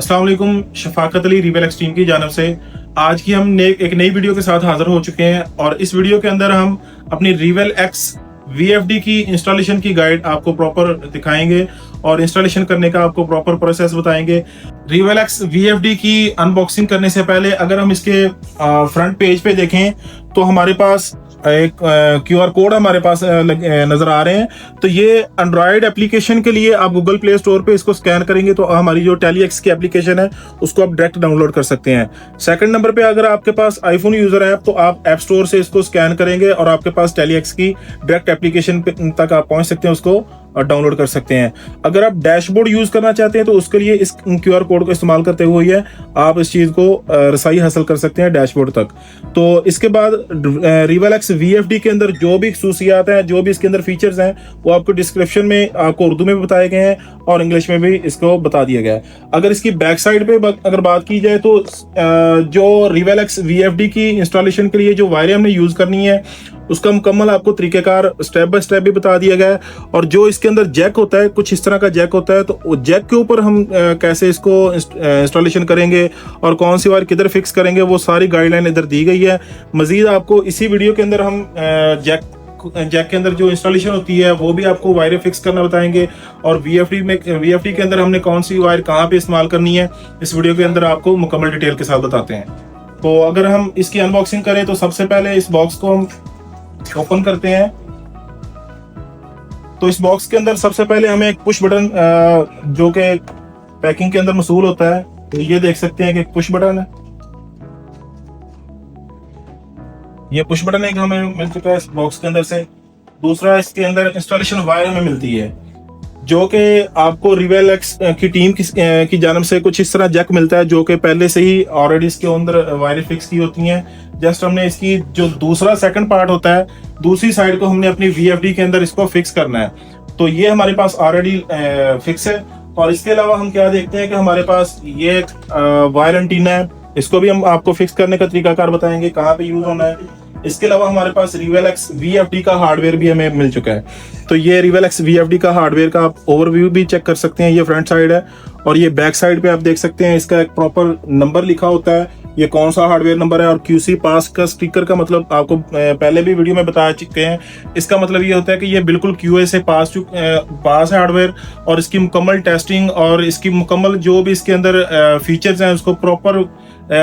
अस्सलाम वालेकुम, Shafqat Ali रिवेल x team की जानिब से आज की हम एक नई वीडियो के साथ हाजिर हो चुके हैं और इस वीडियो के अंदर हम अपनी रिवेल एक्स VFD की इंस्टॉलेशन की गाइड आपको प्रॉपर दिखाएंगे और इंस्टॉलेशन करने का आपको प्रॉपर प्रोसेस बताएंगे। रिवेल एक्स VFD की अनबॉक्सिंग करने से पहले अगर हम इसके फ्रंट पेज पे देखें तो हमारे पास एक QR कोड हमारे पास नजर आ रहे हैं। तो ये एंड्रॉयड एप्लीकेशन के लिए आप गूगल प्ले स्टोर पे इसको स्कैन करेंगे तो हमारी जो टेलीएक्स की एप्लीकेशन है उसको आप डायरेक्ट डाउनलोड कर सकते हैं। सेकंड नंबर पे अगर आपके पास आईफोन यूजर है तो आप ऐप स्टोर से इसको स्कैन करेंगे और आपके पास टेलीएक्स की डायरेक्ट एप्लीकेशन तक आप पहुंच सकते हैं, उसको डाउनलोड कर सकते हैं। अगर आप डैशबोर्ड यूज करना चाहते हैं तो उसके लिए इस QR कोड को इस्तेमाल करते हुए आप इस चीज को रसाई हासिल कर सकते हैं डैशबोर्ड तक। तो इसके बाद रिवेल एक्स VFD के अंदर जो भी खसूसियात हैं, जो भी इसके अंदर फीचर्स हैं, वो आपको डिस्क्रिप्शन में आपको उर्दू में भी बताए गए हैं और इंग्लिश में भी इसको बता दिया गया है। अगर इसकी बैक साइड पे अगर बात की जाए तो जो रिवेल एक्स VFD की इंस्टॉलेशन के लिए जो वायरें हमने यूज करनी है उसका मुकम्मल आपको तरीकेकार स्टेप बाय स्टेप भी बता दिया गया है। और जो इसके अंदर जैक होता है, कुछ इस तरह का जैक होता है, तो जैक के ऊपर हम कैसे इसको इंस्टॉलेशन करेंगे और कौन सी वायर किधर फिक्स करेंगे, वो सारी गाइडलाइन इधर दी गई है। मजीद आपको इसी वीडियो के अंदर हम जैक के अंदर जो इंस्टॉलेशन होती है वो भी आपको वायरें फिक्स करना बताएंगे और VFD के अंदर हमने कौन सी वायर कहाँ पे इस्तेमाल करनी है इस वीडियो के अंदर आपको मुकम्मल डिटेल के साथ बताते हैं। तो अगर हम इसकी अनबॉक्सिंग करें तो सबसे पहले इस बॉक्स को हम ओपन करते हैं। तो इस बॉक्स के अंदर सबसे पहले हमें एक पुश बटन जो कि पैकिंग के अंदर मसूल होता है, तो ये देख सकते हैं कि एक पुश बटन है। ये पुश बटन एक हमें मिल चुका है इस बॉक्स के अंदर से। दूसरा, इसके अंदर इंस्टॉलेशन वायर हमें मिलती है जो कि आपको रिवेल एक्स की टीम की जानिब से कुछ इस तरह जैक मिलता है जो कि पहले से ही ऑलरेडी इसके अंदर वायरें फिक्स की होती हैं। जस्ट हमने इसकी जो दूसरा सेकंड पार्ट होता है, दूसरी साइड को हमने अपनी VFD के अंदर इसको फिक्स करना है। तो ये हमारे पास ऑलरेडी फिक्स है। और इसके अलावा हम क्या देखते हैं कि हमारे पास ये एक वायर एंटीना है, इसको भी हम आपको फिक्स करने का तरीकाकार बताएंगे कहाँ पे यूज होना है। इसके अलावा हमारे पास रिवेल एक्स VFD का हार्डवेयर भी हमें मिल चुका है। तो ये रिवेल एक्स VFD का हार्डवेयर का आप ओवरव्यू भी चेक कर सकते हैं। ये फ्रंट साइड है और ये बैक साइड पे आप देख सकते हैं इसका एक प्रॉपर नंबर लिखा होता है, ये कौन सा हार्डवेयर नंबर है। और QC पास का स्टिकर का मतलब आपको पहले भी वीडियो में बता चुके हैं। इसका मतलब ये होता है कि ये बिल्कुल QA से पास है हार्डवेयर और इसकी मुकम्मल टेस्टिंग और इसकी मुकम्मल जो भी इसके अंदर फीचर्स हैं उसको प्रॉपर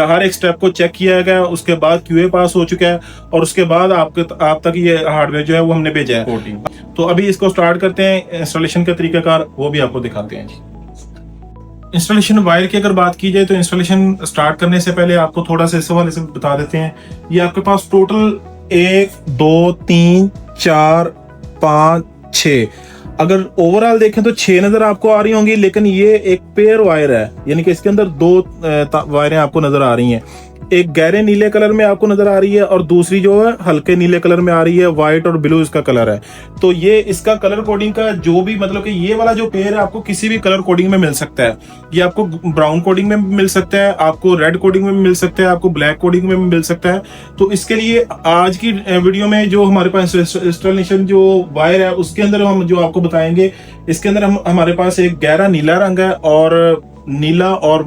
हर एक स्टेप को चेक किया गया, उसके बाद QA पास हो चुका है और उसके बाद आप तक ये हार्डवेयर जो है वो हमने भेजा है। तो अभी इसको स्टार्ट करते हैं, इंस्टॉलेशन का तरीकाकार वो भी आपको दिखाते हैं। इंस्टॉलेशन वायर की अगर बात की जाए तो इंस्टॉलेशन स्टार्ट करने से पहले आपको थोड़ा सा इस हवाले से बता देते हैं। ये आपके पास टोटल 1 2 3 4 5 6, अगर ओवरऑल देखें तो 6 नजर आपको आ रही होंगी, लेकिन ये एक पेयर वायर है, यानी कि इसके अंदर 2 वायरें आपको नजर आ रही हैं। एक गहरे नीले कलर में आपको नजर आ रही है और दूसरी जो है हल्के नीले कलर में आ रही है, व्हाइट और ब्लू इसका कलर है। तो ये इसका कलर कोडिंग का जो भी मतलब कि ये वाला जो पेयर है आपको किसी भी कलर कोडिंग में मिल सकता है। ये आपको ब्राउन कोडिंग में मिल सकता है, आपको रेड कोडिंग में मिल सकता है, आपको ब्लैक कोडिंग में मिल सकता है। तो इसके लिए आज की वीडियो में जो हमारे पास इंस्टॉलेशन जो वायर है उसके अंदर हम जो आपको बताएंगे, इसके अंदर हमारे पास एक गहरा नीला रंग है और नीला और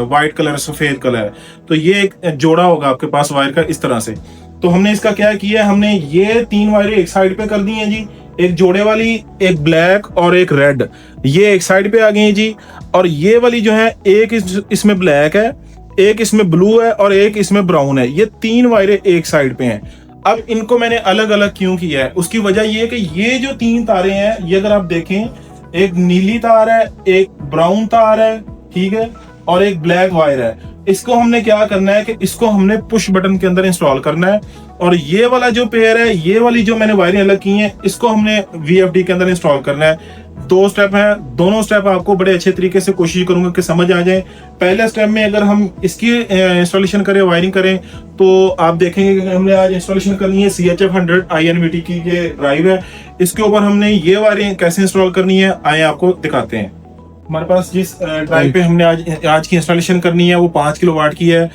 व्हाइट कलर, सफेद कलर। तो ये एक जोड़ा होगा आपके पास वायर का इस तरह से। तो हमने इसका क्या किया है, हमने ये 3 वायरें एक साइड पे कर दी हैं जी, एक जोड़े वाली, एक ब्लैक और एक रेड, ये एक साइड पे आ गई है जी। और ये वाली जो है एक इसमें ब्लैक है, एक इसमें ब्लू है और एक इसमें ब्राउन है। ये 3 वायरें एक साइड पे हैं। अब इनको मैंने अलग अलग क्यों किया है, उसकी वजह ये है कि ये जो 3 तारें हैं, ये अगर आप देखें, एक नीली तार है, एक ब्राउन तार है, ठीक है, और एक ब्लैक वायर है। इसको हमने क्या करना है कि इसको हमने पुश बटन के अंदर इंस्टॉल करना है। और ये वाला जो पेयर है, ये वाली जो मैंने वायरें अलग की हैं, इसको हमने VFD के अंदर इंस्टॉल करना है। 2 स्टेप हैं, दोनों स्टेप आपको बड़े अच्छे तरीके से कोशिश करूंगा कि समझ आ जाए। पहले स्टेप में अगर हम इसकी इंस्टॉलेशन करें, वायरिंग करें, तो आप देखेंगे कि हमने आज इंस्टॉलेशन करनी है CHF100 INVT की ये ड्राइव है। इसके ऊपर हमने ये वायरिंग कैसे इंस्टॉल करनी है आए आपको दिखाते हैं। हमारे पास जिस ड्राइव पे हमने आज की इंस्टॉलेशन करनी है वो 5 किलोवाट की है।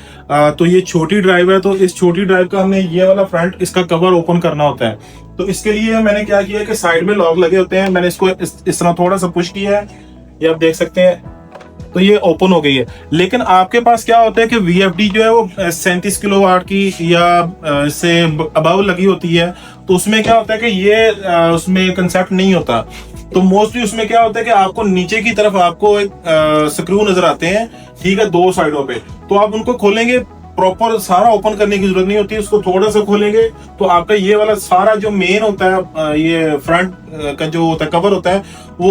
तो ये छोटी ड्राइव है, तो इस छोटी ड्राइव का हमने ये वाला फ्रंट इसका कवर ओपन करना होता है। तो इसके लिए मैंने क्या किया कि साइड में लॉक लगे होते हैं, मैंने इसको इस तरह थोड़ा सा पुश किया है, ये आप देख सकते हैं। तो ये ओपन हो गई है। लेकिन आपके पास क्या होता है कि VFD जो है वो 37 किलोवाट की या से अबव लगी होती है, तो उसमें क्या होता है कि ये उसमें कंसेप्ट नहीं होता। तो मोस्टली उसमें क्या होता है कि आपको नीचे की तरफ आपको एक स्क्रू नजर आते हैं, ठीक है, दो साइडों पे। तो आप उनको खोलेंगे, प्रॉपर सारा ओपन करने की जरूरत नहीं होती, उसको थोड़ा सा खोलेंगे तो आपका ये वाला सारा जो मेन होता है, ये फ्रंट का जो होता है कवर होता है, वो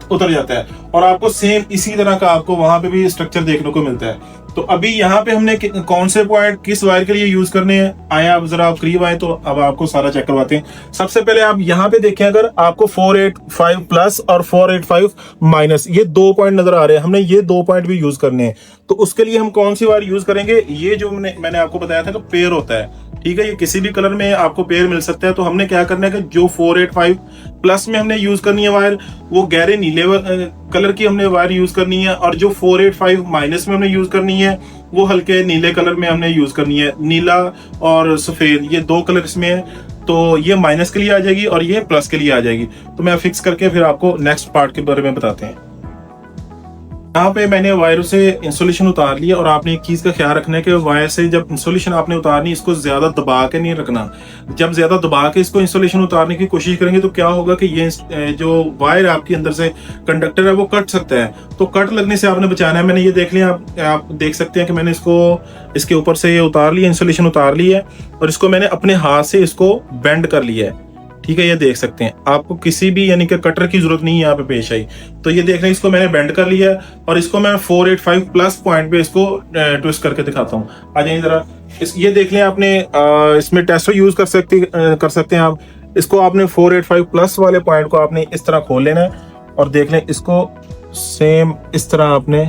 उतर जाता है। और आपको सेम इसी तरह का आपको वहां पे भी स्ट्रक्चर देखने को मिलता है। तो अभी यहाँ पे हमने कौन से पॉइंट किस वायर के लिए यूज करने हैं, आए आप जरा आप करीब आए तो अब आपको सारा चेक करवाते हैं। सबसे पहले आप यहाँ पे देखें, अगर आपको 485 प्लस और 485 माइनस ये 2 पॉइंट नजर आ रहे हैं, हमने ये 2 पॉइंट भी यूज करने हैं। तो उसके लिए हम कौन सी वायर यूज करेंगे, ये जो मैंने आपको बताया था कि पेयर होता है, ठीक है, ये किसी भी कलर में आपको पेयर मिल सकता है। तो हमने क्या करना है कि जो 485 प्लस में हमने यूज करनी है वायर, वो गहरे नीले कलर की हमने वायर यूज करनी है, और जो 485 माइनस में हमने यूज करनी है वो हल्के नीले कलर में हमने यूज करनी है। नीला और सफेद ये 2 कलर इसमें है, तो ये माइनस के लिए आ जाएगी और ये प्लस के लिए आ जाएगी। तो मैं फिक्स करके फिर आपको नेक्स्ट पार्ट के बारे में बताते हैं। यहाँ पे मैंने वायर से इंसुलेशन उतार लिया, और आपने एक चीज का ख्याल रखना है कि वायर से जब इंसुलेशन आपने उतारनी, इसको ज्यादा दबा के नहीं रखना। जब ज्यादा दबा के इसको इंसुलेशन उतारने की कोशिश करेंगे तो क्या होगा कि ये जो वायर आपके अंदर से कंडक्टर है वो कट सकता है। तो कट लगने से आपने बचाना है। मैंने ये देख लिया, आप देख सकते हैं कि मैंने इसको इसके ऊपर से ये उतार लिया, इंसुलेशन उतार लिया है, और इसको मैंने अपने हाथ से इसको बेंड कर लिया है, ठीक है। ये देख सकते हैं, आपको किसी भी यानी कि कटर की जरूरत नहीं है यहाँ पे पेश आई। तो ये देख रहे हैं, इसको मैंने बेंड कर लिया है, और इसको मैं 485 प्लस पॉइंट पे इसको ट्विस्ट करके दिखाता हूँ। आ जाइए जरा, ये देख लें आपने, इसमें टेस्टर यूज कर सकते हैं आप। इसको आपने 485 प्लस वाले पॉइंट को आपने इस तरह खोल लेना है, और देख लें इसको सेम इस तरह आपने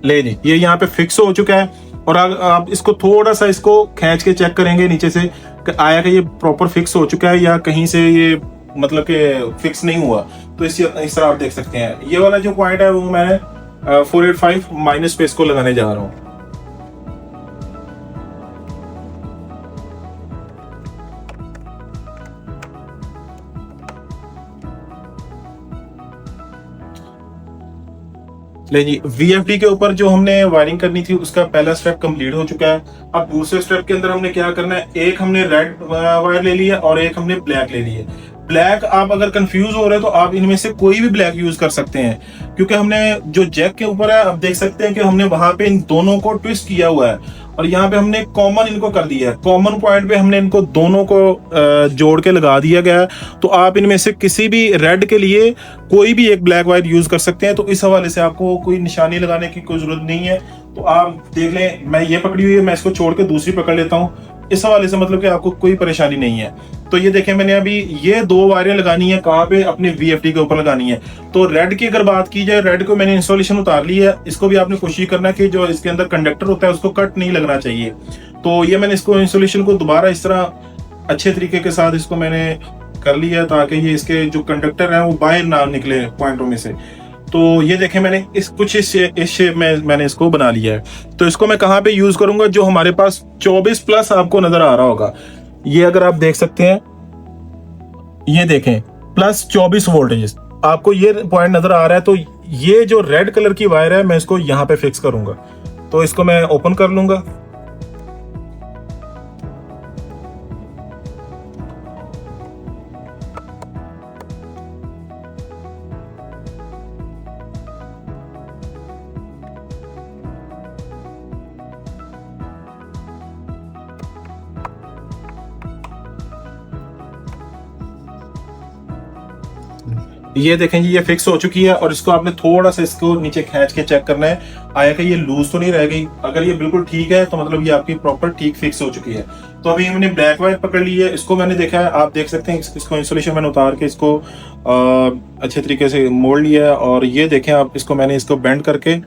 ले ली। ये यहाँ पे फिक्स हो चुका है, और आप इसको थोड़ा सा इसको खींच के चेक करेंगे नीचे से कि आया कि ये प्रॉपर फिक्स हो चुका है या कहीं से ये मतलब कि फिक्स नहीं हुआ। तो इस तरह आप देख सकते हैं। ये वाला जो पॉइंट है वो मैं 485 माइनस पे इसको लगाने जा रहा हूँ। ले जी, VFD के ऊपर जो हमने वायरिंग करनी थी उसका पहला स्टेप कंप्लीट हो चुका है। अब दूसरे स्टेप के अंदर हमने क्या करना है, एक हमने रेड वायर ले लिया और एक हमने ब्लैक ले लिया। ब्लैक, आप अगर कंफ्यूज हो रहे हो तो आप इनमें से कोई भी ब्लैक यूज कर सकते हैं, क्योंकि हमने जो जैक के ऊपर है, आप देख सकते हैं कि हमने वहां पे इन दोनों को ट्विस्ट किया हुआ है, और यहाँ पे हमने कॉमन इनको कर दिया है। कॉमन पॉइंट पे हमने इनको दोनों को जोड़ के लगा दिया गया है। तो आप इनमें से किसी भी रेड के लिए कोई भी एक ब्लैक वायर यूज कर सकते हैं। तो इस हवाले से आपको कोई निशानी लगाने की कोई जरूरत नहीं है। तो आप देख लें, मैं ये पकड़ी हुई है, मैं इसको छोड़ के दूसरी पकड़ लेता हूँ। इस हवाले से मतलब कि आपको कोई परेशानी नहीं है। तो ये देखें, मैंने अभी ये 2 वायरें लगानी है, कहाँ पे, अपने VFD के ऊपर लगानी है। तो रेड की अगर बात की जाए, रेड को मैंने इंस्टॉलेशन उतार ली है। इसको भी आपने कोशिश करना है कि जो इसके अंदर कंडक्टर होता है उसको कट नहीं लगना चाहिए। तो ये मैंने इसको इंस्टॉलेशन को दोबारा इस तरह अच्छे तरीके के साथ इसको मैंने कर लिया, ताकि ये इसके जो कंडक्टर है वो बाहर ना निकले पॉइंटों में से। तो ये देखें, मैंने इस शेप में मैंने इसको बना लिया है। तो इसको मैं कहाँ पे यूज करूंगा, जो हमारे पास 24 प्लस आपको नजर आ रहा होगा, ये अगर आप देख सकते हैं, ये देखें प्लस 24 वोल्टेज आपको ये पॉइंट नजर आ रहा है। तो ये जो रेड कलर की वायर है, मैं इसको यहाँ पे फिक्स करूंगा। तो इसको मैं ओपन कर लूंगा। ये देखें जी, ये फिक्स हो चुकी है, और इसको आपने थोड़ा सा इसको नीचे खींच के चेक करना है, आया कि ये लूज तो नहीं रह गई। अगर ये बिल्कुल ठीक है तो मतलब ये आपकी प्रॉपर ठीक फिक्स हो चुकी है। तो अभी मैंने ब्लैक वायर पकड़ ली है, इसको मैंने देखा है, आप देख सकते हैं, इसको इंसुलेशन मैंने उतार के इसको अच्छे तरीके से मोड़ लिया है। और ये देखें आप, इसको मैंने इसको बेंड करके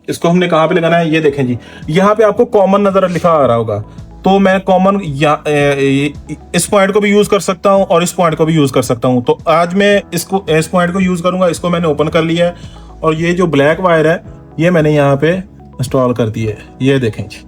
इसको हमने कहाँ पे लगाना है, ये देखें जी, यहाँ पे आपको कॉमन नजर लिखा आ रहा होगा। तो मैं कॉमन इस पॉइंट को भी यूज कर सकता हूं और इस पॉइंट को भी यूज कर सकता हूं। तो आज मैं इसको इस पॉइंट को यूज करूंगा। इसको मैंने ओपन कर लिया है, और ये जो ब्लैक वायर है ये मैंने यहाँ पे इंस्टॉल कर दी है। ये देखें जी,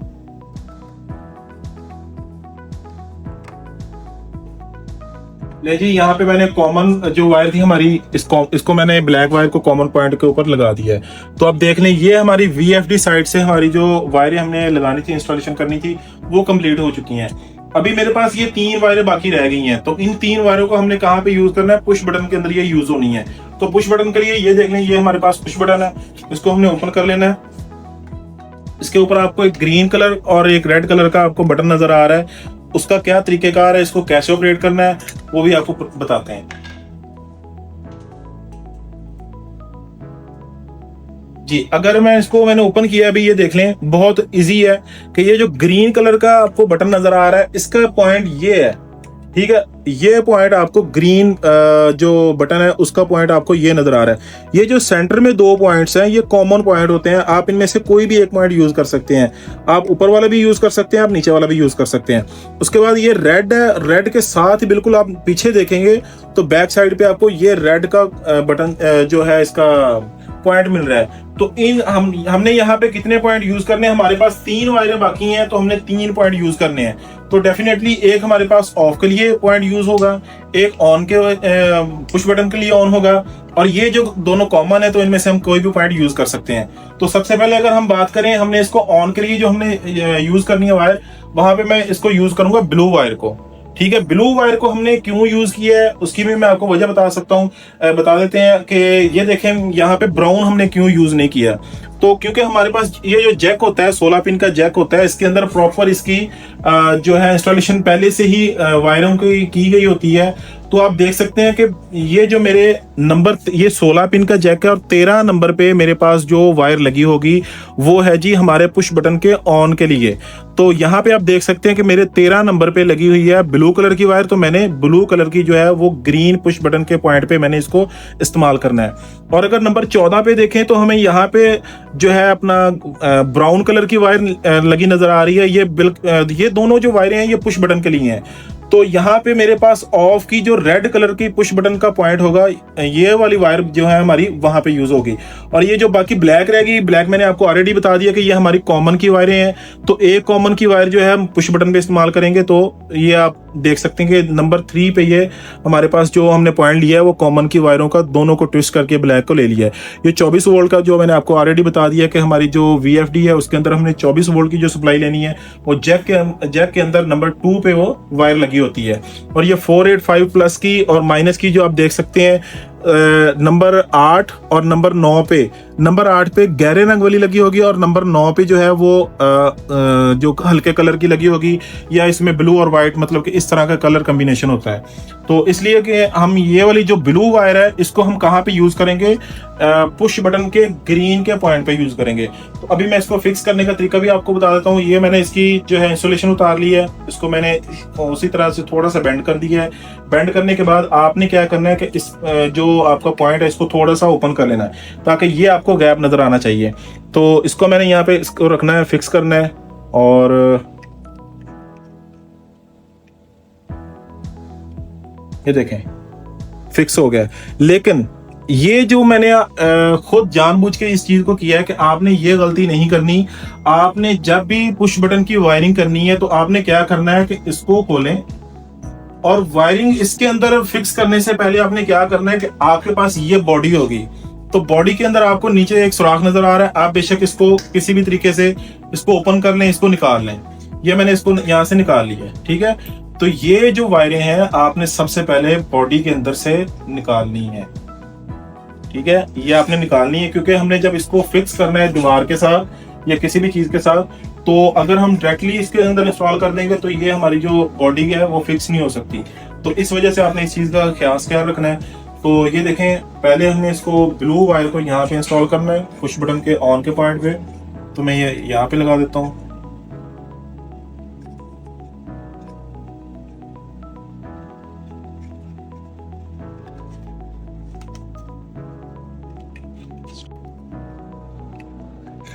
ले जी, यहाँ पे मैंने कॉमन जो वायर थी हमारी, इसको मैंने ब्लैक वायर को कॉमन पॉइंट के ऊपर लगा दिया है। तो अब देख लें, ये हमारी VFD साइड से हमारी जो वायरें हमने लगानी थी, इंस्टॉलेशन करनी थी, वो कंप्लीट हो चुकी हैं। अभी मेरे पास ये 3 वायरें बाकी रह गई हैं। तो इन 3 वायरों को हमने कहाँ पे यूज करना है? पुश बटन के अंदर ये यूज होनी है। तो पुश बटन के लिए ये देख लें, ये हमारे पास पुश बटन है, इसको हमने ओपन कर लेना है। इसके ऊपर आपको एक ग्रीन कलर और एक रेड कलर का आपको बटन नजर आ रहा है। उसका क्या तरीकेकार है, इसको कैसे ऑपरेट करना है, वो भी आपको बताते हैं जी। अगर मैंने ओपन किया अभी, ये देख लें, बहुत इजी है कि ये जो ग्रीन कलर का आपको बटन नजर आ रहा है, इसका पॉइंट ये है, ठीक है। ये पॉइंट आपको ग्रीन जो बटन है उसका पॉइंट आपको ये नजर आ रहा है। ये जो सेंटर में 2 पॉइंट्स हैं, ये कॉमन पॉइंट होते हैं। आप इनमें से कोई भी एक पॉइंट यूज कर सकते हैं। आप ऊपर वाला भी यूज कर सकते हैं, आप नीचे वाला भी यूज कर सकते हैं। उसके बाद ये रेड है, रेड के साथ ही बिल्कुल आप पीछे देखेंगे तो बैक साइड पे आपको ये रेड का बटन जो है, इसका पॉइंट मिल रहा है। तो हमने यहाँ पे कितने पॉइंट यूज करने हैं? हमारे पास 3 वायरें बाकी हैं, तो हमने 3 पॉइंट यूज करने हैं। तो डेफिनेटली एक हमारे पास ऑफ के लिए पॉइंट यूज होगा, एक ऑन के पुश बटन के लिए ऑन होगा, और ये जो दोनों कॉमन है, तो इनमें से हम कोई भी पॉइंट यूज कर सकते हैं। तो सबसे पहले अगर हम बात करें, हमने इसको ऑन के लिए जो हमने यूज करनी है वायर, वहां पे मैं इसको यूज करूंगा ब्लू वायर को, ठीक है। ब्लू वायर को हमने क्यों यूज किया है उसकी भी मैं आपको वजह बता सकता हूँ। बता देते हैं कि ये देखें, यहाँ पे ब्राउन हमने क्यों यूज नहीं किया। तो क्योंकि हमारे पास ये जो जैक होता है, 16 पिन का जैक होता है, इसके अंदर प्रॉपर इसकी जो है इंस्टॉलेशन पहले से ही वायरों की गई होती है। तो आप देख सकते हैं कि ये जो मेरे नंबर, ये 16 पिन का जैक है, और 13 नंबर पे मेरे पास जो वायर लगी होगी वो है जी हमारे पुश बटन के ऑन के लिए। तो यहाँ पे आप देख सकते हैं कि मेरे 13 नंबर पे लगी हुई है ब्लू कलर की वायर। तो मैंने ब्लू कलर की जो है वो ग्रीन पुश बटन के पॉइंट पे मैंने इसको इस्तेमाल करना है। और अगर नंबर 14 पे देखें तो हमें यहाँ पे जो है अपना ब्राउन कलर की वायर लगी नजर आ रही है। ये दोनों जो वायरें हैं ये पुश बटन के लिए हैं। तो यहाँ पे मेरे पास ऑफ की जो रेड कलर की पुश बटन का पॉइंट होगा, ये वाली वायर जो है हमारी वहां पे यूज होगी। और ये जो बाकी ब्लैक रहेगी, ब्लैक मैंने आपको ऑलरेडी बता दिया कि ये हमारी कॉमन की वायरें हैं। तो एक कॉमन की वायर जो है हम पुश बटन पे इस्तेमाल करेंगे। तो ये आप देख सकते हैं कि नंबर 3 पे ये हमारे पास जो हमने पॉइंट लिया है वो कॉमन की वायरों का, दोनों को ट्विस्ट करके ब्लैक को ले लिया है। ये 24 वोल्ट का जो मैंने आपको ऑलरेडी बता दिया कि हमारी जो VFD है उसके अंदर हमने 24 वोल्ट की जो सप्लाई लेनी है, वो जैक के अंदर नंबर 2 पे वो वायर लगी होती है। और ये 485 प्लस की और माइनस की जो आप देख सकते हैं, नंबर 8 और नंबर 9 पे, नंबर 8 पे गहरे रंग वाली लगी होगी, और नंबर 9 पे जो है वो जो हल्के कलर की लगी होगी, या इसमें ब्लू और व्हाइट, मतलब कि इस तरह का कलर कॉम्बिनेशन होता है। तो इसलिए कि हम ये वाली जो ब्लू वायर है इसको हम कहाँ पे यूज करेंगे? पुश बटन के ग्रीन के पॉइंट पे यूज करेंगे। तो अभी मैं इसको फिक्स करने का तरीका भी आपको बता देता हूँ। ये मैंने इसकी जो है इंस्टॉलेशन उतार ली है, इसको मैंने उसी तरह से थोड़ा सा बेंड कर दिया है। बेंड करने के बाद आपने क्या करना है कि इस जो आपका पॉइंट है इसको थोड़ा सा ओपन कर लेना है, ताकि ये आपको गैप नजर आना चाहिए। तो इसको मैंने यहाँ पे इसको रखना है, फिक्स करना है, और ये देखें फिक्स हो गया। लेकिन ये जो मैंने खुद जानबूझ के इस चीज को किया है कि आपने ये गलती नहीं करनी। आपने जब भी पुश बटन की वायरिंग करनी है तो आपने क्या करना है कि इसको खोलें, और वायरिंग इसके अंदर फिक्स करने से पहले आपने क्या करना है कि आपके पास ये बॉडी होगी। तो बॉडी के अंदर आपको नीचे एक सुराख नजर आ रहा है, आप बेशक इसको किसी भी तरीके से इसको ओपन कर लें, इसको निकाल लें। ये मैंने इसको यहाँ से निकाल लिया है, ठीक है। तो ये जो वायरें हैं आपने सबसे पहले बॉडी के अंदर से निकालनी है, ठीक है। ये आपने निकालनी है, क्योंकि हमने जब इसको फिक्स करना है दीवार के साथ या किसी भी चीज के साथ, तो अगर हम डायरेक्टली इसके अंदर इंस्टॉल कर देंगे तो ये हमारी जो बॉडी है वो फिक्स नहीं हो सकती। तो इस वजह से आपने इस चीज का ख्याल रखना है। तो ये देखें, पहले हमने इसको ब्लू वायर को यहाँ पे इंस्टॉल करना है, पुश बटन के ऑन के पॉइंट पे। तो मैं ये यहाँ पे लगा देता हूँ।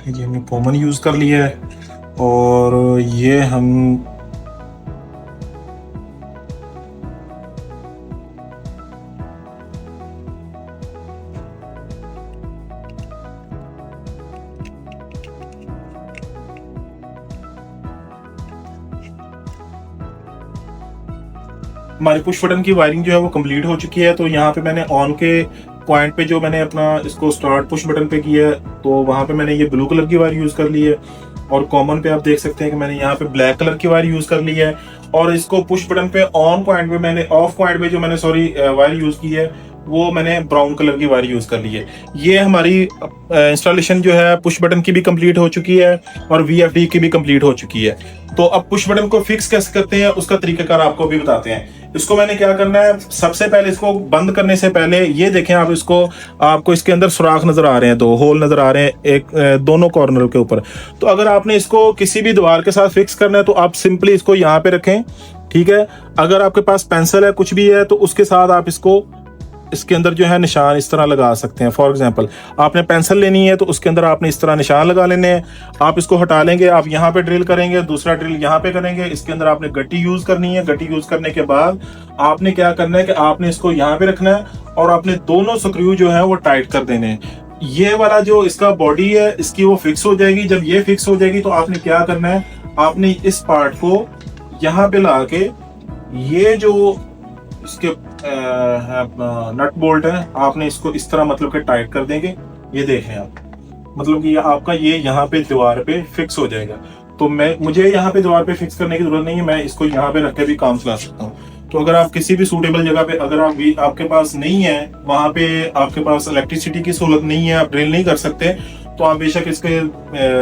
ये हमने कॉमन यूज कर लिया है, और ये हम हमारी पुश बटन की वायरिंग जो है वो कंप्लीट हो चुकी है। तो यहाँ पे मैंने ऑन के पॉइंट पे जो मैंने अपना इसको स्टार्ट पुश बटन पे किया है, तो वहाँ पे मैंने ये ब्लू कलर की वायर यूज कर ली है। और कॉमन पे आप देख सकते हैं कि मैंने यहाँ पे ब्लैक कलर की वायर यूज कर ली है। और इसको पुश बटन पे ऑन पॉइंट पे मैंने ऑफ पॉइंट पे जो मैंने वायर यूज की है वो मैंने ब्राउन कलर की वायर यूज कर ली है। ये हमारी इंस्टॉलेशन जो है पुश बटन की भी कंप्लीट हो चुकी है और VFD की भी कंप्लीट हो चुकी है। तो अब पुश बटन को फिक्स कैसे करते हैं उसका तरीकाकार आपको भी बताते हैं। इसको मैंने क्या करना है, सबसे पहले इसको बंद करने से पहले ये देखें आप, इसको आपको इसके अंदर सुराख नजर आ रहे हैं, 2 होल नजर आ रहे हैं एक दोनों कॉर्नर के ऊपर। तो अगर आपने इसको किसी भी दीवार के साथ फिक्स करना है तो आप सिंपली इसको यहाँ पे रखें, ठीक है। अगर आपके पास पेंसिल है कुछ भी है तो उसके साथ आप इसके अंदर जो है निशान इस तरह लगा सकते हैं। फॉर एग्जांपल आपने पेंसिल लेनी है तो उसके अंदर आपने इस तरह निशान लगा लेने हैं। आप इसको हटा लेंगे, आप यहाँ पे ड्रिल करेंगे, दूसरा ड्रिल यहाँ पे करेंगे। इसके अंदर आपने गट्टी यूज करनी है। गट्टी यूज करने के बाद आपने क्या करना है कि आपने इसको यहाँ पे रखना है और आपने दोनों स्क्रू जो है वो टाइट कर देने हैं। ये वाला जो इसका बॉडी है इसकी वो फिक्स हो जाएगी। जब ये फिक्स हो जाएगी तो आपने क्या करना है, आपने इस पार्ट को यहाँ पे ला के ये जो इसके नट बोल्ट है आपने इसको इस तरह मतलब कि टाइट कर देंगे। ये देखें आप, मतलब कि आपका ये यहाँ पे दीवार पे फिक्स हो जाएगा। तो मुझे यहाँ पे दीवार पे फिक्स करने की जरूरत नहीं है, मैं इसको यहाँ पे रख के भी काम चला सकता हूँ। तो अगर आप किसी भी सूटेबल जगह पे अगर आपके पास नहीं है, वहां पे आपके पास इलेक्ट्रिसिटी की सहूलत नहीं है, आप ड्रिल नहीं कर सकते, तो आप बेशक इसके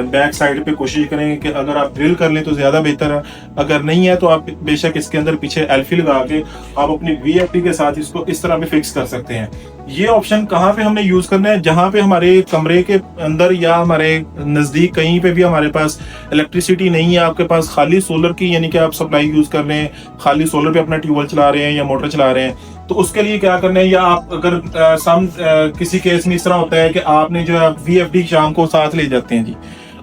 बैक साइड पे कोशिश करेंगे कि अगर आप ड्रिल कर लें तो ज्यादा बेहतर है। अगर नहीं है तो आप बेशक इसके अंदर पीछे एल्फी लगा के आप अपनी VFD के साथ इसको इस तरह भी फिक्स कर सकते हैं। ये ऑप्शन कहाँ पे हमने यूज करना है, जहां पे हमारे कमरे के अंदर या हमारे नजदीक कहीं पे भी हमारे पास इलेक्ट्रिसिटी नहीं है, आपके पास खाली सोलर की यानी कि आप सप्लाई यूज कर रहे हैं, खाली सोलर पे अपना ट्यूबवेल चला रहे हैं या मोटर चला रहे हैं, तो उसके लिए क्या करना है, या आप अगर किसी केस में इस तरह होता है कि आपने जो है VFD शाम को साथ ले जाते हैं जी,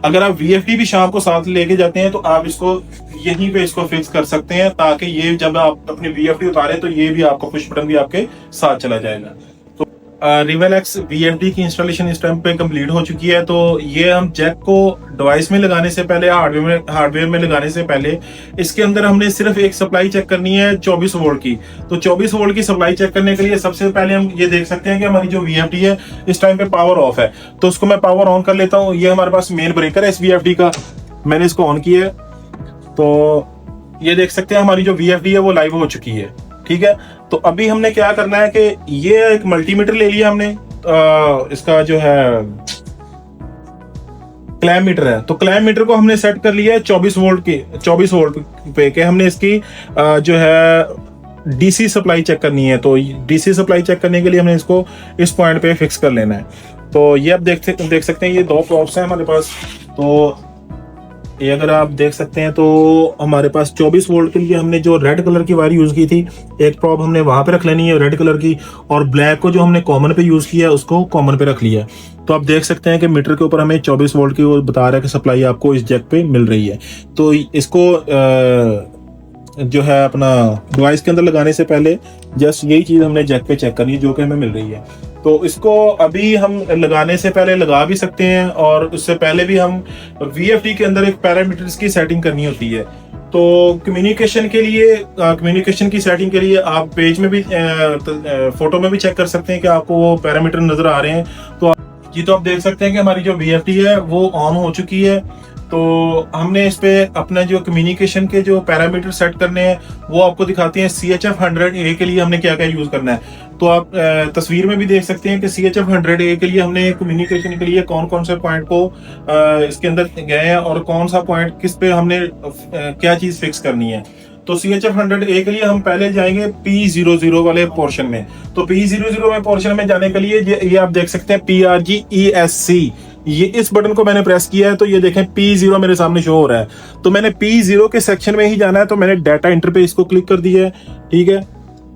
अगर आप VFD भी शाम को साथ लेके जाते हैं तो आप इसको यहीं पे इसको फिक्स कर सकते हैं, ताकि ये जब आप अपनी VFD उतारें तो ये भी आपका पुश बटन भी आपके साथ चला जाएगा। तो रिवेलेक्स VFD की इंस्टॉलेशन इस टाइम पे कंप्लीट हो चुकी है। तो ये हम जैक को डिवाइस में लगाने से पहले, हार्डवेयर में लगाने से पहले इसके अंदर हमने सिर्फ एक सप्लाई चेक करनी है 24 वोल्ट की। तो 24 वोल्ट की सप्लाई चेक करने के लिए सबसे पहले हम ये देख सकते हैं कि हमारी जो VFD है इस टाइम पे पावर ऑफ है। तो उसको मैं पावर ऑन कर लेता हूँ। ये हमारे पास मेन ब्रेकर है इस VFD का, मैंने इसको ऑन किया है। तो ये देख सकते हैं हमारी जो VFD है वो लाइव हो चुकी है, ठीक है। तो अभी हमने क्या करना है कि ये एक मल्टीमीटर ले लिया हमने, इसका जो है क्लैम मीटर है, तो क्लैम मीटर को हमने सेट कर लिया है 24 वोल्ट पे के हमने इसकी जो है DC सप्लाई चेक करनी है। तो DC सप्लाई चेक करने के लिए हमने इसको इस पॉइंट पे फिक्स कर लेना है। तो ये आप देख सकते हैं ये 2 प्रॉप्स हैं हमारे पास। तो ये अगर आप देख सकते हैं तो हमारे पास 24 वोल्ट के लिए हमने जो रेड कलर की वायर यूज की थी, एक प्रॉप हमने वहां पे रख लेनी है रेड कलर की, और ब्लैक को जो हमने कॉमन पे यूज किया है उसको कॉमन पे रख लिया। तो आप देख सकते हैं कि मीटर के ऊपर हमें 24 वोल्ट की वो बता रहा है कि सप्लाई आपको इस जैक पे मिल रही है। तो इसको जो है अपना डिवाइस के अंदर लगाने से पहले जस्ट यही चीज हमने जैक पे चेक करनी है जो कि हमें मिल रही है। तो इसको अभी हम लगाने से पहले लगा भी सकते हैं, और उससे पहले भी हम VFD के अंदर एक पैरामीटर्स की सेटिंग करनी होती है। तो कम्युनिकेशन की सेटिंग के लिए आप पेज में भी फोटो में भी चेक कर सकते हैं कि आपको वो पैरामीटर नजर आ रहे हैं। तो आप देख सकते हैं कि हमारी जो VFD है वो ऑन हो चुकी है। तो हमने इस पे अपना जो कम्युनिकेशन के जो पैरामीटर सेट करने हैं वो आपको दिखाते हैं। CHF-100A के लिए हमने क्या क्या यूज करना है, तो आप तस्वीर में भी देख सकते हैं कि CHF-100A के लिए हमने कम्युनिकेशन के लिए कौन कौन से पॉइंट को इसके अंदर गए हैं और कौन सा पॉइंट किस पे हमने क्या चीज फिक्स करनी है। तो CHF-100A के लिए हम पहले जाएंगे P00 वाले पोर्शन में। तो P00 में पोर्शन में जाने के लिए ये आप देख सकते हैं PRGESC, ये इस बटन को मैंने प्रेस किया है तो ये देखें P0 मेरे सामने शो हो रहा है। तो मैंने P0 के सेक्शन में ही जाना है, तो मैंने डाटा इंटर पे इसको क्लिक कर दिया है, ठीक है।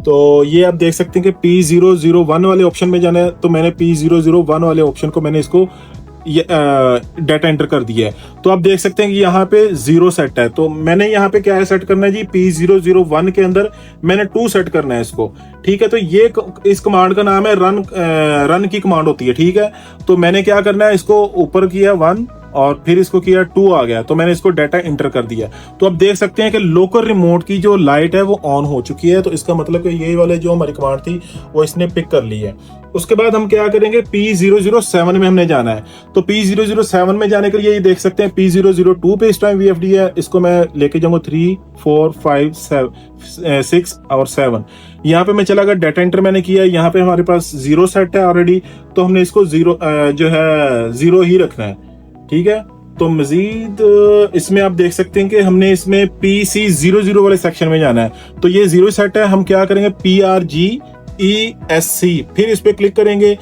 तो ये आप देख सकते हैं कि P001 वाले ऑप्शन में जाना है, तो मैंने P001 वाले ऑप्शन को मैंने इसको ये डाटा एंटर कर दिया है। तो आप देख सकते हैं कि यहाँ पे 0 सेट है, तो मैंने यहाँ पे क्या है सेट करना है जी, P001 के अंदर मैंने 2 सेट करना है इसको, ठीक है। तो ये इस कमांड का नाम है रन की कमांड होती है, ठीक है। तो मैंने क्या करना है, इसको ऊपर किया 1, और फिर इसको किया 2 आ गया, तो मैंने इसको डाटा इंटर कर दिया। तो अब देख सकते हैं कि लोकल रिमोट की जो लाइट है वो ऑन हो चुकी है। तो इसका मतलब कि यही वाले जो हमारी कमांड थी वो इसने पिक कर ली है। उसके बाद हम क्या करेंगे, P007 में हमने जाना है। तो P007 में जाने के लिए ये देख सकते हैं P002 पे इस टाइम VFD है, इसको मैं लेके जाऊंगा 3, 4, 5, 6 और 7। यहाँ पे मैं चला गया, डाटा एंटर मैंने किया, यहाँ पे हमारे पास 0 सेट है ऑलरेडी, तो हमने इसको 0 जो है 0 ही रखना है। ठीक है, तो मजीद इसमें आप देख सकते हैं कि हमने इसमें PC00 वाले सेक्शन में जाना है। तो ये 0 सेट है, हम क्या करेंगे PRGESC, फिर इस पे क्लिक करेंगे,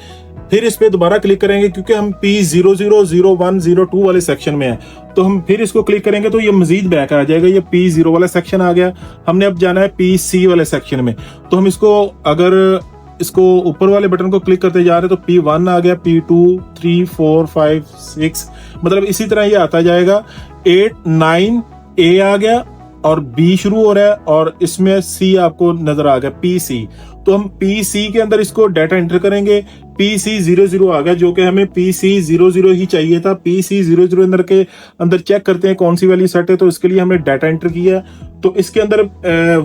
फिर इस पे दोबारा क्लिक करेंगे क्योंकि हम P00, 01, 02 वाले सेक्शन में है। तो हम फिर इसको क्लिक करेंगे तो ये मजीद बैक आ जाएगा, ये P0 वाला सेक्शन आ गया। हमने अब जाना है PC वाले सेक्शन में। तो हम इसको अगर इसको ऊपर वाले बटन को क्लिक करते जा रहे हैं तो P1 आ गया, P2, 3, 4, 5, 6, मतलब इसी तरह ये आता जाएगा। 8, 9 A आ गया और B शुरू हो रहा है और इसमें C आपको नजर आ गया, PC। तो हम PC के अंदर इसको डाटा एंटर करेंगे। PC00 आ गया, जो कि हमें PC00 ही चाहिए था। PC00 अंदर चेक करते हैं कौन सी वैल्यू सेट है। तो इसके लिए हमने डाटा एंटर किया, तो इसके अंदर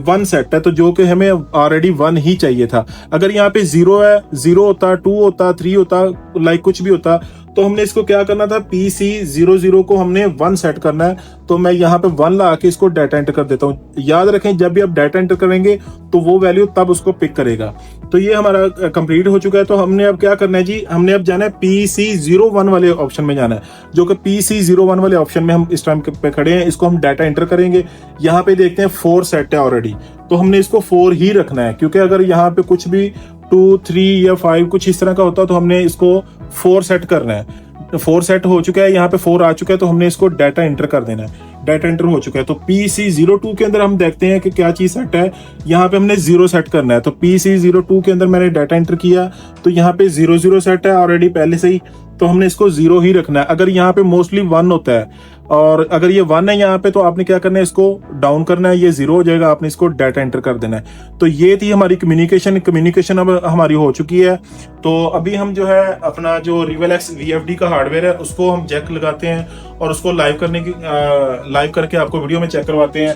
1 सेट है, तो जो कि हमें ऑलरेडी 1 ही चाहिए था। अगर यहाँ पे 0 है, 0 होता, 2 होता, 3 होता, लाइक कुछ भी होता, तो हमने इसको क्या करना था, PC00 को हमने 1 सेट करना है। तो मैं यहाँ पे 1 ला के इसको डाटा एंटर कर देता हूँ। याद रखें, जब भी आप डाटा एंटर करेंगे तो वो वैल्यू तब उसको पिक करेगा। तो ये हमारा कंप्लीट हो चुका है। तो हमने अब क्या करना है जी, हमने अब जाना है PC01 वाले ऑप्शन में जाना है, जो कि PC01 वाले ऑप्शन में हम इस टाइम पे खड़े हैं। इसको हम डाटा एंटर करेंगे। यहाँ पे देखते हैं 4 सेट है ऑलरेडी, तो हमने इसको 4 ही रखना है, क्योंकि अगर यहाँ पे कुछ भी 2, 3 या 5 कुछ इस तरह का होता तो हमने इसको 4 सेट करना है। 4 सेट हो चुका है, यहाँ पे 4 आ चुका है, तो हमने इसको डाटा एंटर कर देना है। डाटा एंटर हो चुका है। तो PC02 के अंदर हम देखते हैं कि क्या चीज सेट है। यहाँ पे हमने 0 सेट करना है। तो PC02 के अंदर मैंने डाटा एंटर किया, तो यहाँ पे 00 सेट है ऑलरेडी पहले से ही, तो हमने इसको 0 ही रखना है। अगर यहाँ पे मोस्टली 1 होता है और अगर ये 1 है यहाँ पे, तो आपने क्या करना है, इसको डाउन करना है, ये 0 हो जाएगा, आपने इसको डाटा एंटर कर देना है। तो ये थी हमारी कम्युनिकेशन अब हमारी हो चुकी है। तो अभी हम जो है अपना जो RevelX VFD का हार्डवेयर है उसको हम जैक लगाते हैं और उसको लाइव करके आपको वीडियो में चेक करवाते हैं।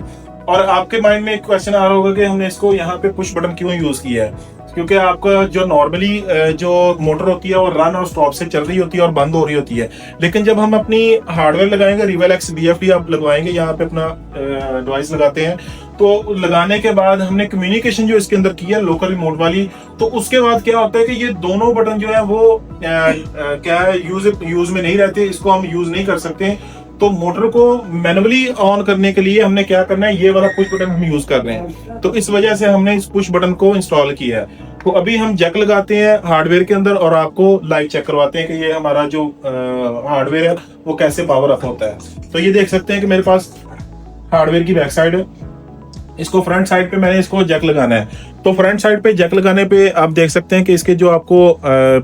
और आपके माइंड में एक क्वेश्चन आ रहा होगा कि हमने इसको यहाँ पे पुश बटन क्यों यूज किया है, क्योंकि आपका जो नॉर्मली जो मोटर होती है वो रन और स्टॉप से चल रही होती है और बंद हो रही होती है। लेकिन जब हम अपनी हार्डवेयर लगाएंगे, RevelX VFD आप लगवाएंगे, यहाँ पे अपना डिवाइस लगाते हैं, तो लगाने के बाद हमने कम्युनिकेशन जो इसके अंदर की है लोकल रिमोट वाली, तो उसके बाद क्या होता है कि ये दोनों बटन जो है वो क्या है यूज में नहीं रहते, इसको हम यूज नहीं कर सकते। तो मोटर को मैनुअली ऑन करने के लिए हमने क्या करना है, ये वाला पुश बटन हम यूज कर रहे हैं। तो इस वजह से हमने इस पुश बटन को इंस्टॉल किया है। तो अभी हम जैक लगाते हैं हार्डवेयर के अंदर और आपको लाइव चेक करवाते हैं कि ये हमारा जो हार्डवेयर है वो कैसे पावर अप होता है। तो ये देख सकते हैं कि मेरे पास हार्डवेयर की बैक साइड है, इसको फ्रंट साइड पे मैंने इसको जैक लगाना है। तो फ्रंट साइड पे जैक लगाने पे आप देख सकते हैं कि इसके जो आपको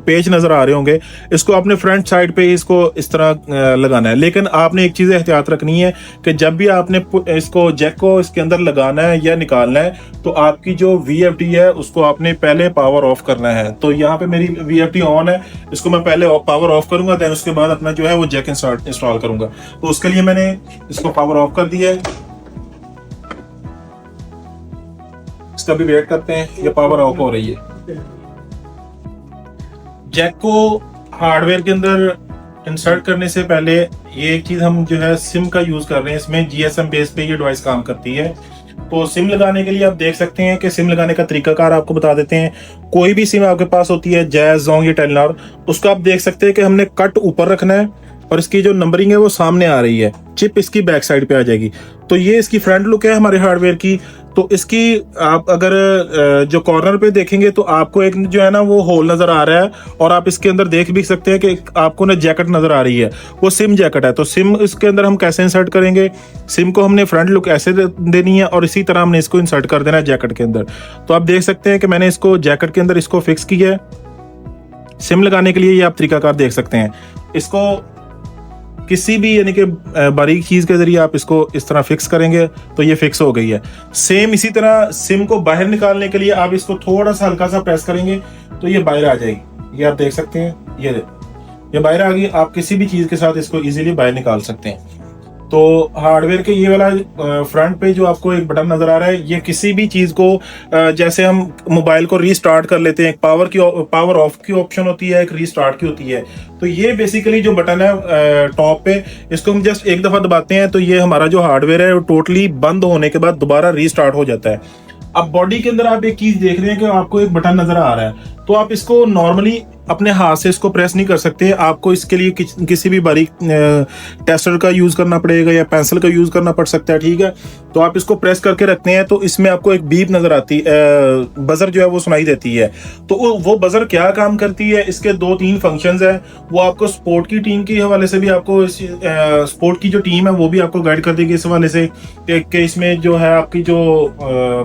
पेज नजर आ रहे होंगे, इसको आपने फ्रंट साइड पे इसको इस तरह लगाना है। लेकिन आपने एक चीज एहतियात रखनी है कि जब भी आपने इसको जैक को इसके अंदर लगाना है या निकालना है, तो आपकी जो VFD है उसको आपने पहले पावर ऑफ करना है। तो यहाँ पे मेरी VFD ऑन है, इसको मैं पहले पावर ऑफ करूंगा, देन उसके बाद अपना जो है वो जैक इंस्टॉल करूंगा। तो उसके लिए मैंने इसको पावर ऑफ कर दिया है। इसका भी वेट करते हैं, ये पावर ऑफ हो रही है। जैक को हार्डवेयर के अंदर इंसर्ट करने से पहले ये एक चीज हम जो है सिम का यूज कर रहे हैं, इसमें GSM बेस पे ये डिवाइस काम करती है। तो सिम लगाने के लिए आप देख सकते हैं कि सिम लगाने का तरीकाकार आपको बता देते हैं। कोई भी सिम आपके पास होती है, जैज, जोंग या टेलीनॉर, उसको आप देख सकते हैं कि हमने कट ऊपर रखना है और इसकी जो नंबरिंग है वो सामने आ रही है, चिप इसकी बैक साइड पे आ जाएगी। तो ये इसकी फ्रंट लुक है हमारे हार्डवेयर की। तो इसकी आप अगर जो कॉर्नर पे देखेंगे तो आपको एक जो है ना वो होल नजर आ रहा है, और आप इसके अंदर देख भी सकते हैं कि आपको ना जैकेट नजर आ रही है, वो सिम जैकेट है। तो सिम इसके अंदर हम कैसे इंसर्ट करेंगे, सिम को हमने फ्रंट लुक ऐसे देनी है और इसी तरह हमने इसको इंसर्ट कर देना है जैकेट के अंदर। तो आप देख सकते हैं कि मैंने इसको जैकेट के अंदर इसको फिक्स किया है। सिम लगाने के लिए ये आप तरीकाकार देख सकते हैं। इसको किसी भी यानी कि बारीक चीज के जरिए आप इसको इस तरह फिक्स करेंगे तो ये फिक्स हो गई है। सेम इसी तरह सिम को बाहर निकालने के लिए आप इसको थोड़ा सा हल्का सा प्रेस करेंगे तो ये बाहर आ जाएगी। ये आप देख सकते हैं, ये ये बाहर आ गई, आप किसी भी चीज़ के साथ इसको इजीली बाहर निकाल सकते हैं। तो हार्डवेयर के ये वाला फ्रंट पे जो आपको एक बटन नजर आ रहा है, ये किसी भी चीज को जैसे हम मोबाइल को रीस्टार्ट कर लेते हैं, एक पावर ऑफ की ऑप्शन होती है, एक रीस्टार्ट की होती है। तो ये बेसिकली जो बटन है टॉप पे, इसको हम जस्ट एक दफा दबाते हैं तो ये हमारा जो हार्डवेयर है वो टोटली बंद होने के बाद दोबारा रीस्टार्ट हो जाता है। अब बॉडी के अंदर आप एक चीज देख रहे हैं कि आपको एक बटन नजर आ रहा है, तो आप इसको नॉर्मली अपने हाथ से इसको प्रेस नहीं कर सकते, आपको इसके लिए किसी भी बारीक टेस्टर का यूज करना पड़ेगा या पेंसिल का यूज करना पड़ सकता है, ठीक है। तो आप इसको प्रेस करके रखते हैं तो इसमें आपको एक बीप नजर आती है, बजर जो है वो सुनाई देती है। तो वो बजर क्या काम करती है, इसके 2-3 फंक्शंस है। वो आपको स्पोर्ट की टीम के हवाले से भी, आपको स्पोर्ट की जो टीम है वो भी आपको गाइड कर देगी इस हवाले से कि इसमें जो है आपकी जो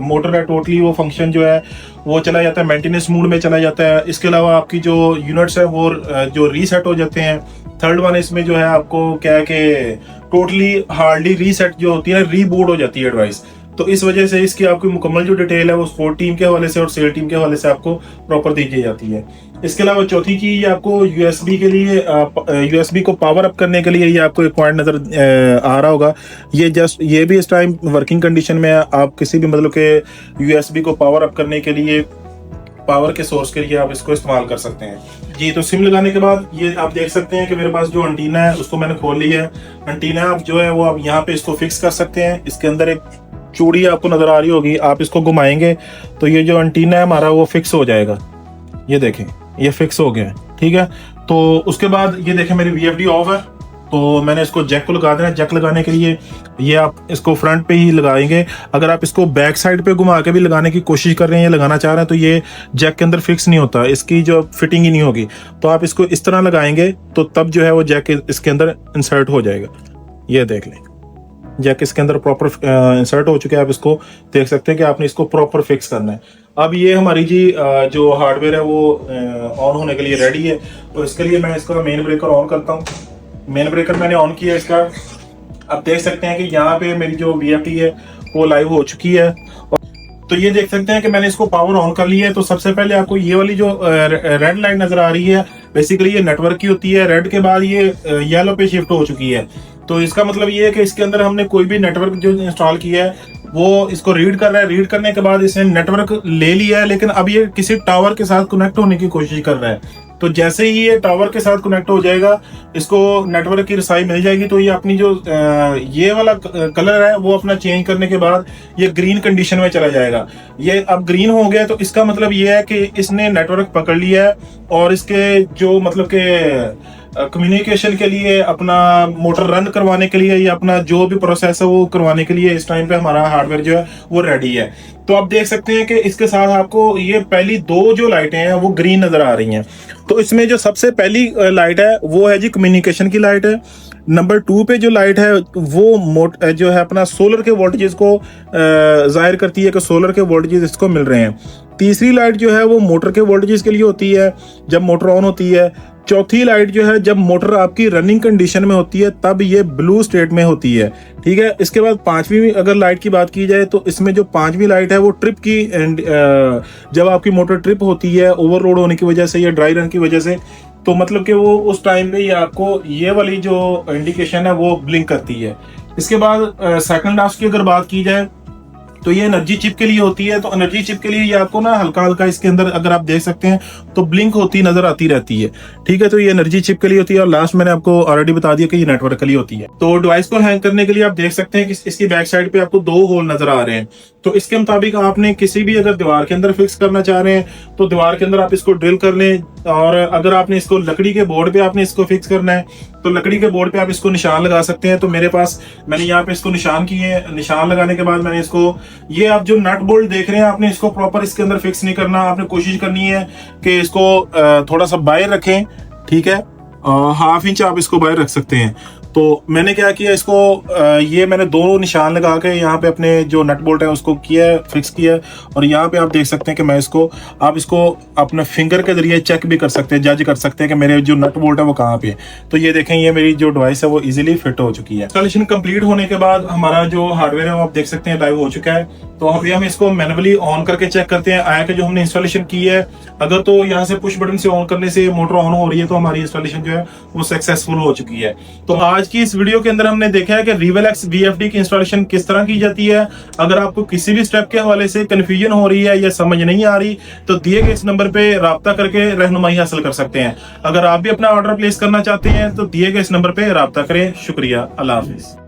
मोटर है टोटली वो फंक्शन जो है वो चला जाता है, मेंटेनेंस मोड में चला जाता है। इसके अलावा आपकी जो यूनिट्स है वो जो रीसेट हो जाते हैं। थर्ड वन इसमें जो है आपको क्या है कि टोटली हार्डली रीसेट जो होती है, रीबूट हो जाती है डिवाइस। तो इस वजह से इसकी आपकी मुकम्मल जो डिटेल है वो स्पोर्ट टीम के हवाले से और सेल टीम के हवाले से आपको प्रॉपर दी जाती है। इसके अलावा चौथी चीज आपको यूएसबी के लिए, यूएसबी को पावर अप करने के लिए ये आपको एक पॉइंट नजर आ रहा होगा। ये भी इस टाइम वर्किंग कंडीशन में है। आप किसी भी मतलब के यूएसबी को पावर अप करने के लिए, पावर के सोर्स के लिए आप इसको इस्तेमाल कर सकते हैं जी। तो सिम लगाने के बाद ये आप देख सकते हैं कि मेरे पास जो एंटीना है उसको मैंने खोल लिया है। एंटीना आप जो है वो आप यहाँ पे इसको फिक्स कर सकते हैं। इसके अंदर एक चूड़ी आपको नजर आ रही होगी, आप इसको घुमाएंगे तो ये जो एंटीना है हमारा वो फिक्स हो जाएगा। ये देखें, ये फिक्स हो गया है, ठीक है। तो उसके बाद ये देखें मेरी VFD ऑफ है, तो मैंने इसको जैक को लगा देना। जैक लगाने के लिए ये आप इसको फ्रंट पे ही लगाएंगे। अगर आप इसको बैक साइड पे घुमा के भी लगाने की कोशिश कर रहे हैं या लगाना चाह रहे हैं तो ये जैक के अंदर फिक्स नहीं होता, इसकी जो फिटिंग ही नहीं होगी। तो आप इसको इस तरह लगाएंगे तो तब जो है वो जैक इसके अंदर इंसर्ट हो जाएगा। ये देख लें, जैक इसके अंदर प्रॉपर इंसर्ट हो चुके हैं। आप इसको देख सकते हैं कि आपने इसको प्रॉपर फिक्स करना है। अब ये हमारी जी जो हार्डवेयर है वो ऑन होने के लिए रेडी है। तो इसके लिए मैं इसका मेन ब्रेकर ऑन करता हूँ। मेन ब्रेकर मैंने ऑन किया इसका। आप देख सकते हैं कि यहाँ पे मेरी जो VFD है वो लाइव हो चुकी है। तो ये देख सकते हैं कि मैंने इसको पावर ऑन कर लिया है। तो सबसे पहले आपको ये वाली जो रेड लाइट नजर आ रही है, बेसिकली ये नेटवर्क की होती है। रेड के बाद ये येलो पे शिफ्ट हो चुकी है। तो इसका मतलब ये है कि इसके अंदर हमने कोई भी नेटवर्क जो इंस्टॉल किया है वो इसको रीड कर रहा है। रीड करने के बाद इसने नेटवर्क ले लिया है, लेकिन अब ये किसी टावर के साथ कनेक्ट होने की कोशिश कर रहा है। तो जैसे ही ये टावर के साथ कनेक्ट हो जाएगा, इसको नेटवर्क की रसाई मिल जाएगी, तो ये अपनी जो ये वाला कलर है वो अपना चेंज करने के बाद ये ग्रीन कंडीशन में चला जाएगा। ये अब ग्रीन हो गया, तो इसका मतलब ये है कि इसने नेटवर्क पकड़ लिया है और इसके जो मतलब के कम्युनिकेशन के लिए, अपना मोटर रन करवाने के लिए या अपना जो भी प्रोसेस है वो करवाने के लिए इस टाइम पे हमारा हार्डवेयर जो है वो रेडी है। तो आप देख सकते हैं कि इसके साथ आपको ये पहली 2 जो लाइटें हैं वो ग्रीन नजर आ रही हैं। तो इसमें जो सबसे पहली लाइट है वो है जी कम्युनिकेशन की लाइट है। नंबर 2 पे जो लाइट है वो जो है अपना सोलर के वोल्टेजेस को जाहिर करती है कि सोलर के वोल्टेजेस इसको मिल रहे हैं। तीसरी लाइट जो है वो मोटर के वोल्टेजेस के लिए होती है जब मोटर ऑन होती है। चौथी लाइट जो है जब मोटर आपकी रनिंग कंडीशन में होती है तब ये ब्लू स्टेट में होती है, ठीक है। इसके बाद 5वीं अगर लाइट की बात की जाए तो इसमें जो 5वीं लाइट है वो ट्रिप की, जब आपकी मोटर ट्रिप होती है ओवरलोड होने की वजह से या ड्राई रन की वजह से, तो मतलब कि वो उस टाइम पे ये आपको ये वाली जो इंडिकेशन है वो ब्लिंक करती है। इसके बाद सेकंड लास्ट की अगर बात की जाए तो ये एनर्जी चिप के लिए होती है। तो एनर्जी चिप के लिए ये आपको ना हल्का हल्का इसके अंदर अगर आप देख सकते हैं तो ब्लिंक होती नजर आती रहती है, ठीक है। तो ये एनर्जी चिप के लिए होती है। और लास्ट मैंने आपको ऑलरेडी बता दिया कि ये नेटवर्क के लिए होती है। तो डिवाइस को हैंग करने के लिए आप देख सकते हैं कि इसकी बैक साइड पे आपको 2 होल नजर आ रहे हैं। तो इसके मुताबिक आपने किसी भी अगर दीवार के अंदर फिक्स करना चाह रहे हैं तो दीवार के अंदर आप इसको ड्रिल कर लें। और अगर आपने इसको लकड़ी के बोर्ड पे आपने इसको फिक्स करना है तो लकड़ी के बोर्ड पे आप इसको निशान लगा सकते हैं। तो मेरे पास मैंने यहाँ पे इसको निशान किए हैं। निशान लगाने के बाद मैंने इसको, ये आप जो नट बोल्ट देख रहे हैं, आपने इसको प्रॉपर इसके अंदर फिक्स नहीं करना। आपने कोशिश करनी है कि इसको थोड़ा सा बाहर रखें, ठीक है। 1/2 इंच आप इसको बाहर रख सकते हैं। तो मैंने क्या किया इसको, ये मैंने दो निशान लगा के यहाँ पे अपने जो नट बोल्ट है उसको किया है, फिक्स किया है। और यहाँ पे आप देख सकते हैं कि मैं इसको, आप इसको अपने फिंगर के जरिए चेक भी कर सकते हैं, जज कर सकते हैं कि मेरे जो नट बोल्ट है वो कहाँ पे है। तो ये देखें, ये मेरी जो डिवाइस है वो इजीली फिट हो चुकी है। इंस्टॉलेशन कंप्लीट होने के बाद हमारा जो हार्डवेयर है वो आप देख सकते हैं लाइव हो चुका है। तो अभी हम इसको मैनुअली ऑन करके चेक करते हैं आया कि जो हमने इंस्टॉलेशन की है। अगर तो यहाँ से पुश बटन से ऑन करने से मोटर ऑन हो रही है तो हमारी इंस्टॉलेशन जो है वो सक्सेसफुल हो चुकी है। तो आज की इस वीडियो के अंदर हमने देखा है कि रिवेलएक्स VFD की इंस्टॉलेशन किस तरह की जाती है। अगर आपको किसी भी स्टेप के हवाले से कंफ्यूजन हो रही है या समझ नहीं आ रही तो दिए गए इस नंबर पे राब्ता करके रहनुमाई हासिल कर सकते हैं। अगर आप भी अपना ऑर्डर प्लेस करना चाहते हैं तो दिए गए इस नंबर पे राब्ता करें। शुक्रिया, अल्लाह हाफिज।